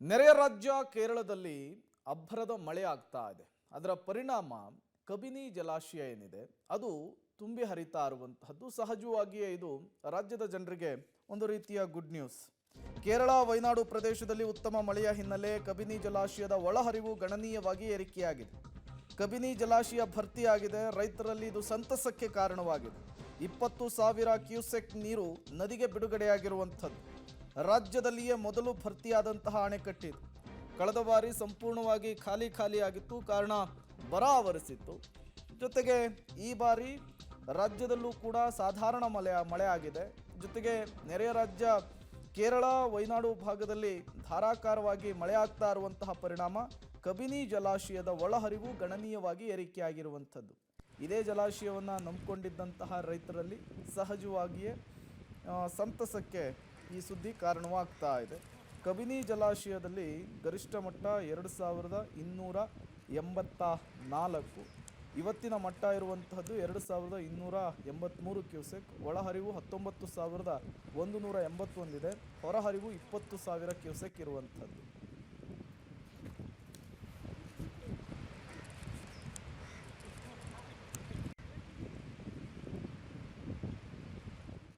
ನೆರೆಯ ರಾಜ್ಯ ಕೇರಳದಲ್ಲಿ ಅಬ್ಬರದ ಮಳೆ ಆಗ್ತಾ ಇದೆ. ಅದರ ಪರಿಣಾಮ ಕಬಿನಿ ಜಲಾಶಯ ಏನಿದೆ ಅದು ತುಂಬಿ ಹರಿತಾ ಇರುವಂತಹದ್ದು. ಸಹಜವಾಗಿಯೇ ಇದು ರಾಜ್ಯದ ಜನರಿಗೆ ಒಂದು ರೀತಿಯ ಗುಡ್ ನ್ಯೂಸ್. ಕೇರಳ ವಯನಾಡು ಪ್ರದೇಶದಲ್ಲಿ ಉತ್ತಮ ಮಳೆಯ ಹಿನ್ನೆಲೆ ಕಬಿನಿ ಜಲಾಶಯದ ಒಳಹರಿವು ಗಣನೀಯವಾಗಿ ಏರಿಕೆಯಾಗಿದೆ. ಕಬಿನಿ ಜಲಾಶಯ ಭರ್ತಿಯಾಗಿದೆ. ರೈತರಲ್ಲಿ ಇದು ಸಂತಸಕ್ಕೆ ಕಾರಣವಾಗಿದೆ. 20,000 ಕ್ಯೂಸೆಕ್ ನೀರು ನದಿಗೆ ಬಿಡುಗಡೆಯಾಗಿರುವಂಥದ್ದು. ರಾಜ್ಯದಲ್ಲಿಯೇ ಮೊದಲು ಭರ್ತಿಯಾದಂತಹ ಅಣೆಕಟ್ಟಿದು. ಕಳೆದ ಬಾರಿ ಸಂಪೂರ್ಣವಾಗಿ ಖಾಲಿಯಾಗಿತ್ತು, ಕಾರಣ ಬರ ಆವರಿಸಿತ್ತು. ಜೊತೆಗೆ ಈ ಬಾರಿ ರಾಜ್ಯದಲ್ಲೂ ಕೂಡ ಸಾಧಾರಣ ಮಳೆ ಆಗಿದೆ. ಜೊತೆಗೆ ನೆರೆಯ ರಾಜ್ಯ ಕೇರಳ ವಯನಾಡು ಭಾಗದಲ್ಲಿ ಧಾರಾಕಾರವಾಗಿ ಮಳೆ ಆಗ್ತಾ ಇರುವಂತಹ ಪರಿಣಾಮ ಕಬಿನಿ ಜಲಾಶಯದ ಒಳಹರಿವು ಗಣನೀಯವಾಗಿ ಏರಿಕೆಯಾಗಿರುವಂಥದ್ದು. ಇದೇ ಜಲಾಶಯವನ್ನು ನಂಬಿಕೊಂಡಿದ್ದಂತಹ ರೈತರಲ್ಲಿ ಸಹಜವಾಗಿಯೇ ಸಂತಸಕ್ಕೆ ಈ ಸುದ್ದಿ ಕಾರಣವಾಗ್ತಾ ಇದೆ. ಕಬಿನಿ ಜಲಾಶಯದಲ್ಲಿ ಗರಿಷ್ಠ ಮಟ್ಟ 2,284, ಇವತ್ತಿನ ಮಟ್ಟ ಇರುವಂತಹದ್ದು 2,283 ಕ್ಯೂಸೆಕ್. ಒಳಹರಿವು 19,181 ಇದೆ. ಹೊರಹರಿವು 20,000 ಕ್ಯೂಸೆಕ್ ಇರುವಂಥದ್ದು.